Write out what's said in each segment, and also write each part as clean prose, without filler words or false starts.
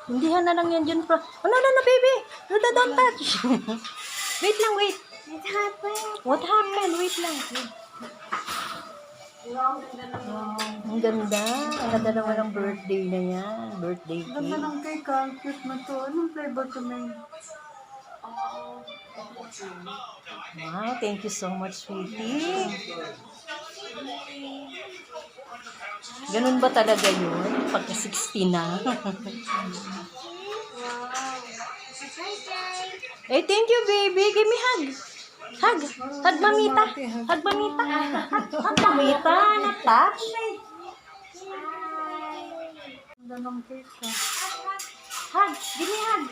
Hindihan na lang yan dyan. Oh, no, baby. No, don't touch. Wait lang, wait. What happened? What happened? Wait lang. Wow, ganda naman. Ang ganda. Ang ganda naman ng birthday na yan. Birthday Ganda cake. ng cake, ah. Cute na to. Anong flavor to may? Wow, thank you so much, sweetie. Ganun ba talaga yun? Pagka 60 na. Eh, thank you, baby. Give me hug. Hug. Hug, mamita. Hug, mamita. Hug, mamita. Na-touch. Ganda ng cake, ah. Hug. Give me hug.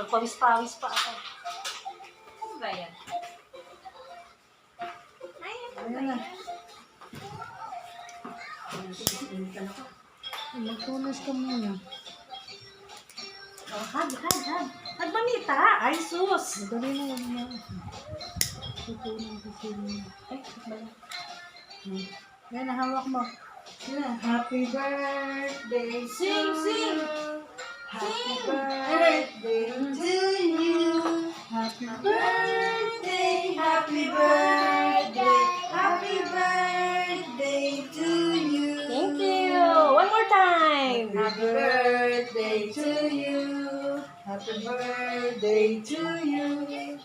Pawis-pawis pa ako. Ano ba yan? Ayan na. Magtunas ka muna. Oh, hug. Hug, mamita. Ay, sus. Madali na lang na. Tutunan ko sila. Ay, bala. Yan, hawak mo. Yan, happy birthday to Sing, sing. you. Happy birthday to you. Happy birthday, happy birthday, happy birthday to you. Thank you. One more time. Happy birthday to you. Happy birthday to you.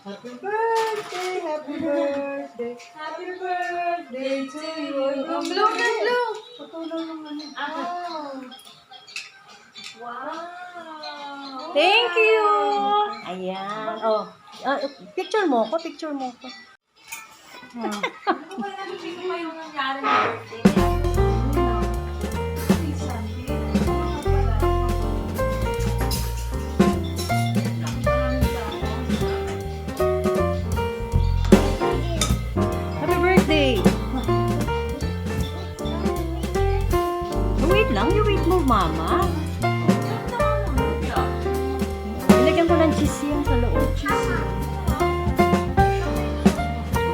Happy birthday, happy birthday, happy birthday to you. Ang blue na blue. Patuloy naman. Wow. Thank you. Ayan. Oh, picture mo ko. Ah. Ano ba yan? Hindi ko pa yung nangyari ng birthday. Happy birthday. Wait lang. You wait mo, mama. Nilagyan ko ng cheese yan sa loob.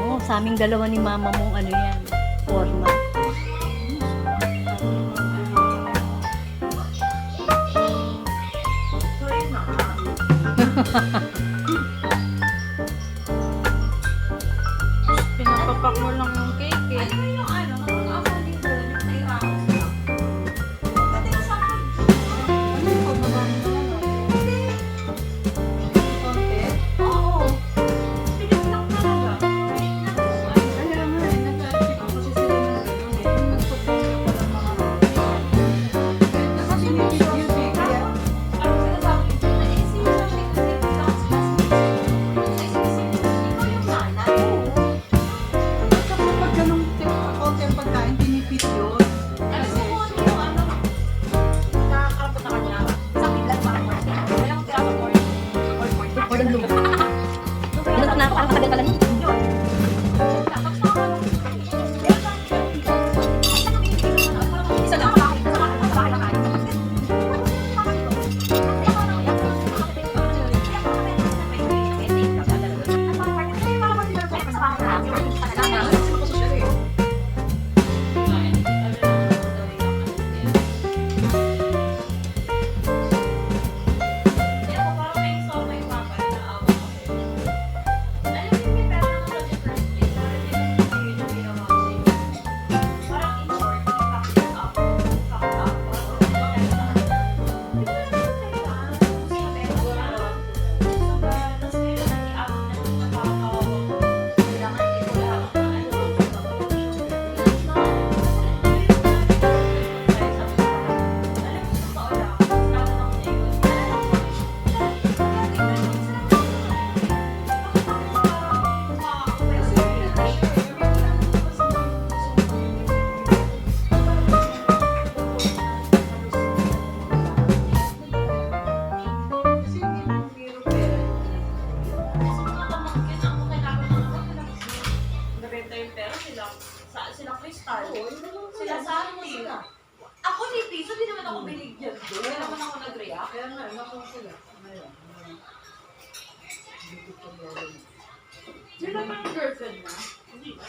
Oh, sa aming dalawa ni mama mong ano yan. Forma. Pinapapak mo lang yung cake eh. Ano yung ano? Ako dito, yung may ramos lang. Pati ko sa akin. Ano yung pagmamahal mo lang? Konti? Oo. Pilit lang talaga. Pilit lang. Kaya nga eh, nag-aarap ako kasi sila ng gano'n eh. Yung nagpapalala ko ng mga kasi may video eh. Kaya Ano sinasabi ko na si Joshi kasi dance class ni ikaw yung nanay. kapag ganun konti ang pagkain, pinipit yun. Ano sa mo yung ano? Nakakarapot na kanya. Sakit lang parang mo. Kaya mo tira sa morning. Or blue. Ilan na, parang katagal pala niya. Tapos na ako. Isa lang. Sila Crystal. Sila Santi. Ako ni Tiso, di naman ako binigyan doon. Hindi naman ako nag-react. Kaya nga, nakuha sila. Ngayon. Sila naman ang girlfriend na. Hindi ba?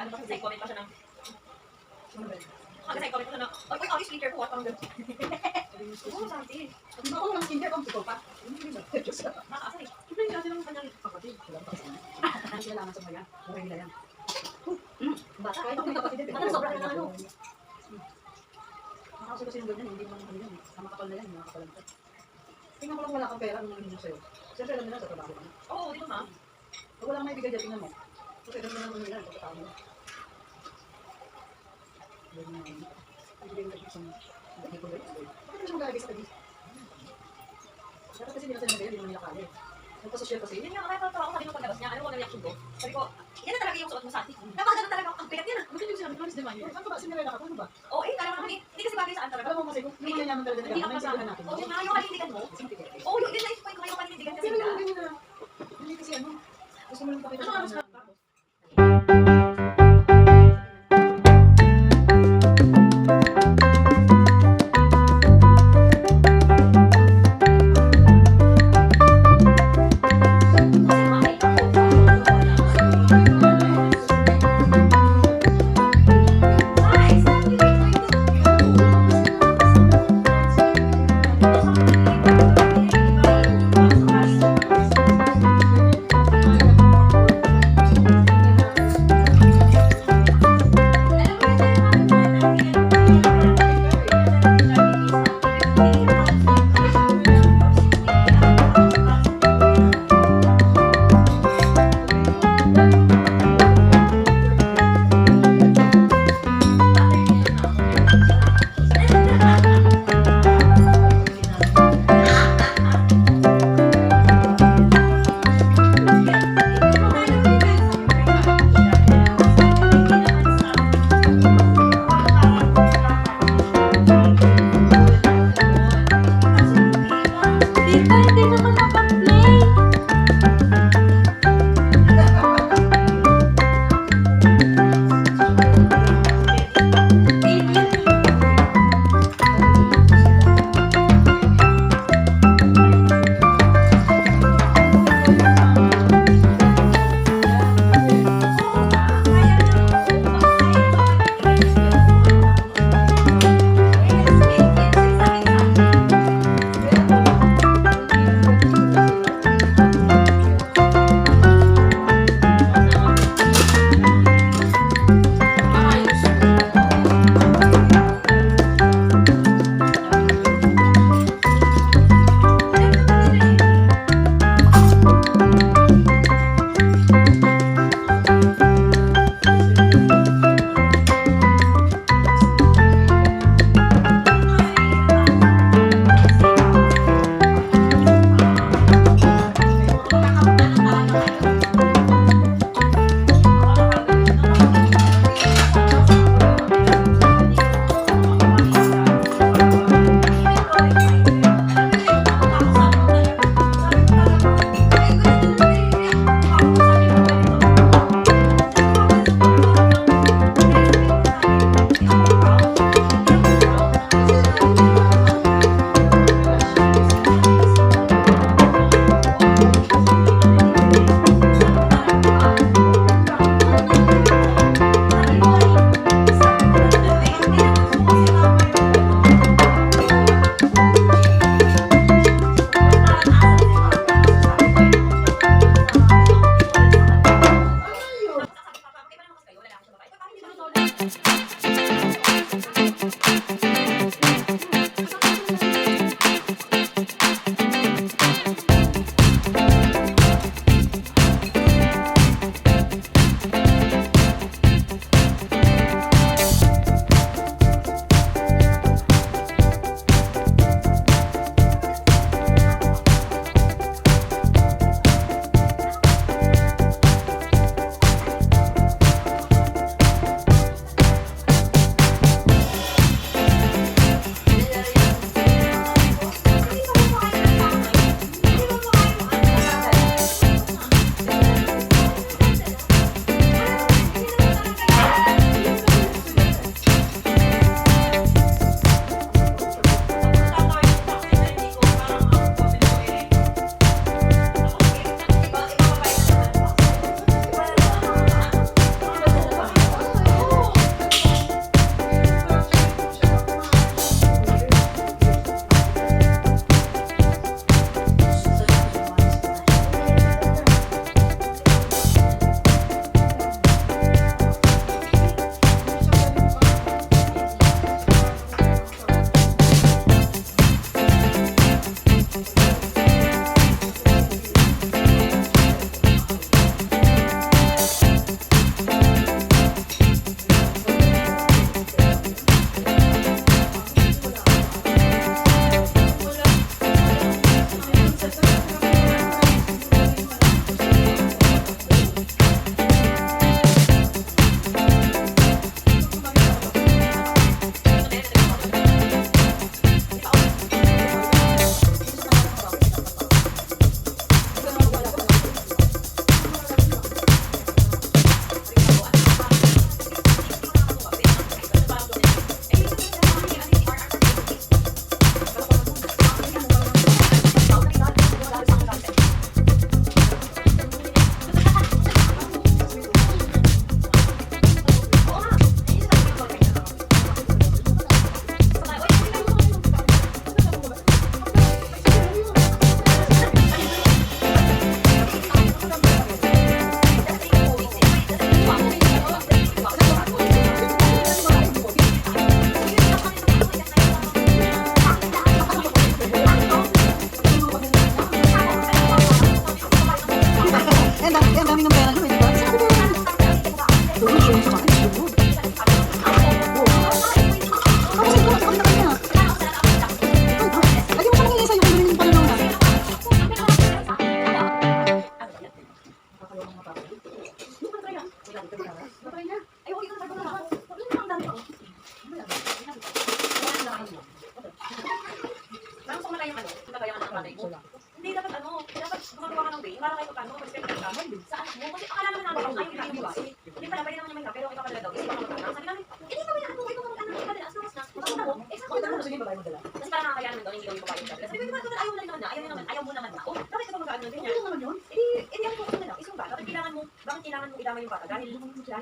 ano ba, sa comment pa siya ng, kasi comment pa siya ng, oy, orange skincare ko, parang gano'n. Oo, sabi. Ako lang skincare, kung ito pa. Nakakasal eh. Siyempre, hindi natin ang kanyang kapatid. Hindi kailangan sa maya. Okay nila yan. Bata. Kahit ako may kapatid, Ano, sobra na ano. Nakakasal kasi yung ganyan, hindi mo naman yan. Ang makapal na yan, mga kapal na. Tingnan ko lang wala kang pera, anong nangyayari sa'yo. Siyempre, alam nila sa trabaho ka na. Oo, di ba ma? Pag walang may bigay dyan, tingnan mo. Kasi alam nila naman nila, sa tao mo. Ibigay mo sa mga. Bakit naman siya maglalagay sa tabi? Dapat kasi hindi na sila nagaya, hindi naman nila kaya. Nagpa-social kasi. Yun nga, kahit ako sabi nung paglabas niya, ano mo na reaction ko? Sabi ko, yan na talaga yung suot mo sa atin. Kapag ganun talaga, ang bigat yan ah. Bakit yung sinabi ko, di ba yun? Saan ka ba? Sinirela ka? Ano ba? Oo, eh, talaga naman, hindi kasi bagay saan talaga. Alam mo kasi, kung hindi mayayaman talaga Hindi nila, ka naiintindihan kasama. natin. Oo, nga, yung kanindigan mo. Oo, yun na yung point ko ngayon, kanindigan kasi Pero bigla. yung ganyan na, hindi kasi ano, gusto mo lang pakita Ano sa nga, kanila. Tita, hindi naman nakaplay.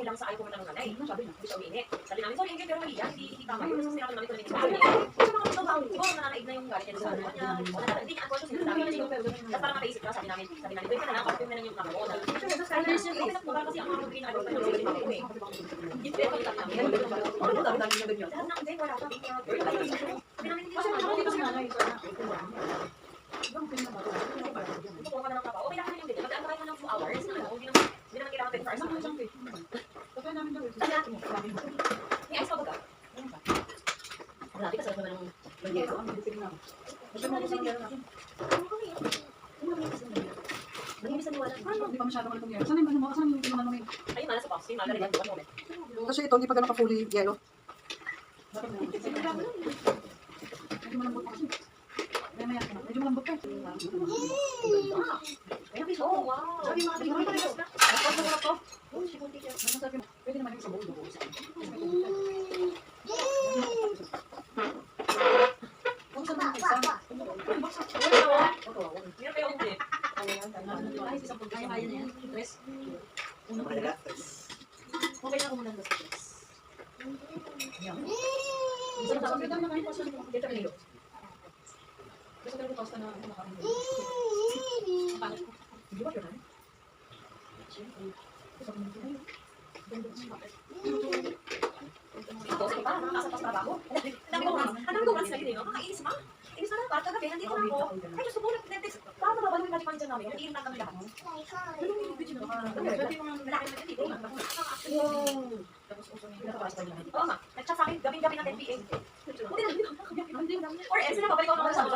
dahil lang sa ayaw pumunta ng nanay. Sabi na, hindi siya umiinit. Sabi namin, sorry, Ingrid, pero mali yan, hindi tama yun. So, sinabi namin kung hindi siya kasi mga trabaho, siguro nananaig na yung galit niya sa ano niya. Hindi niya unconscious, hindi namin siya. Tapos parang napaisip ka, sabi namin, doon ka na lang, kapag na yung mama mo. Kasi ang mga ginagawa ko, hindi ko eh. Hindi ko yung sabi namin. Ano dami na ganyan? Lahat ng day, wala ka. Sabi namin, hindi ko siya nanay. Kung ka na ng trabaho, okay lang naman yung ganyan. Mag-antay ka ng 2 hours. Hindi naman kailangan 24 hours. Kapag namin daw. Sabi natin mo. May ice pa ba ka? Grabe ka, sarap naman ng mangyero. Gusto mo gusto mo natin. Mahimis na niwala. Hindi pa masyado malutong yelo. Saan yung ano? Saan yung naman namin? Ayun, nasa box. Yung nagalagay doon. Moment. Kasi ito, hindi pa ganun ka-fully yellow. Dapat na. Medyo malambot pa kasi. Maya ka na. Medyo malambot pa. Oh, wow. Sabi mga bigyan ko na. Tapos mo na to. Oh, sikunti siya. Sabi mo, pwede naman yung sa bowl. Kung saan naman isa? Meron kayo ulit. Ay, isang pagkain. Kaya na yan. Tres. Unang pala. Okay na ako muna ng tres. Isa na tawag. Dito naman yung pasta. Dito na nilo. Kasi talaga pasta na kumakain. Hindi ba yun? Ito, sige pa. Nakakasal pa sa trabaho. Ang dami ko oras na yun. Nakainis ma. Inis na lang. Bakit kagabi? Nandito na ako. Ay, Diyos ko po. Nag-text. Paano ba yung magic manager namin? Nag-iinom na kami lahat. Lalaki naman dito. Oo nga. Nag-chat sa akin gabing-gabi ng 10 p.m. Or else na babalik ako naman sa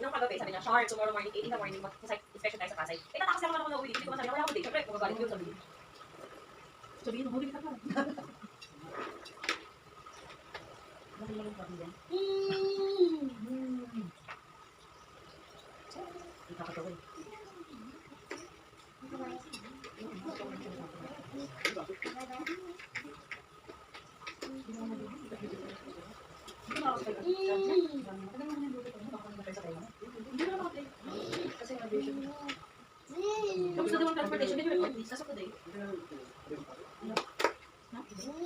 nung kagabi, sabi niya, Char, tomorrow morning, 8 in the morning, mag-site inspection tayo sa Pasay. Eh, natakas naman ako na uwi. Hindi ko masabi, wala ako date. Siyempre, kung magalit yun, sabi niya. Sabihin mo, huli ka pa. Nakakatawin. Tapos na naman transportation, hindi naman sasok ko day.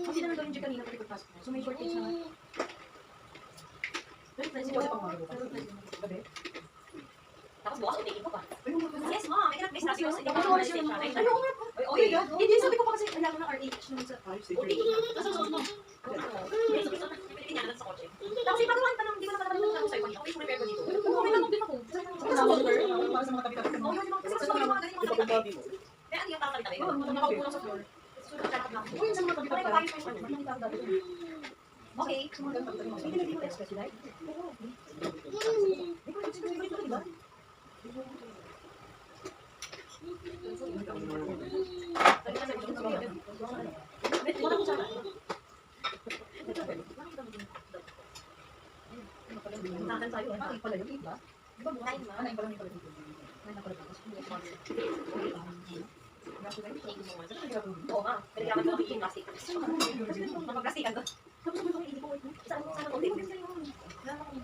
Hindi naman daw yung kanina pati pagpasok mo. So may shortage naman. Pero price ko sa pangmagawa. Tapos bukas, ulitin ko pa. Yes, ma'am. I cannot miss that. Hindi ko Ano oras yun? Ay, oo nga. Oy, Hindi, sabi ko pa kasi kailangan ng RH naman sa Nasa suot mo. Sa kotse. Tapos ipagawan pa ng, hindi ko na pala ng sa'yo kanina. Okay, prepare ko dito. Okay lang din ako. Para sa mga tabi-tabi. Oo, yun, kasi gusto ko yung mga ganyan mga tabi-tabi. Kaya hindi yung tabi-tabi. Oo, nakaupo lang sa floor. Uy, sa mga tabi-tabi. Okay. Hindi na di mo specialize. Nakan tayo. Ay, pala yung iba. Di ba bukas? Nine, Nine pala yung pala dito. Nine na pala tapos. Oo nga. Kailangan ko magiging plastic. Mapag-plastikan to. Tapos sabi ko, hindi ko wait mo. Saan ko? Hindi ko gusto yun.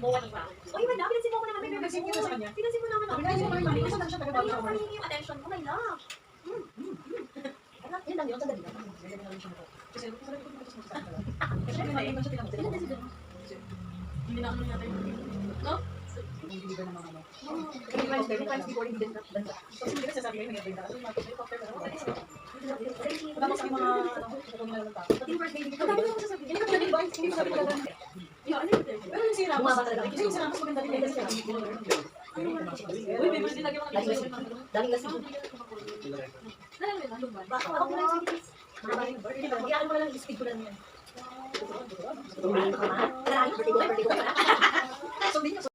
Bawa pa. Uy, wala. Pinansin mo ako naman. Pinansin kita sa kanya. Pinansin mo naman ako. Pinansin mo naman. Pinansin mo siya taga-bago Kaya sa ako yung attention ko. My love. Yun lang yun. Sandali lang. Kasi sabi ko dito sa kanila. Kasi pinaiban siya tinamot. Hindi na ano natin. No? Hindi ba naman ano? Kasi times before hindi din dansa. Kasi hindi kasi sabi ko yung mga dansa. Kasi mga helicopter na ako. Wala sa mga ano, nila ng tao. Pati first baby ko. Ano ko sasabihin? Hindi ko pala advice. Hindi ko sabi ko lang. Pero yung sira mas maganda din kasi uy, may hindi lagi mga Daming lasing. Ako mo lang yung sige. Iyan mo lang yung speed ko lang yan. Birthday ko. So, hindi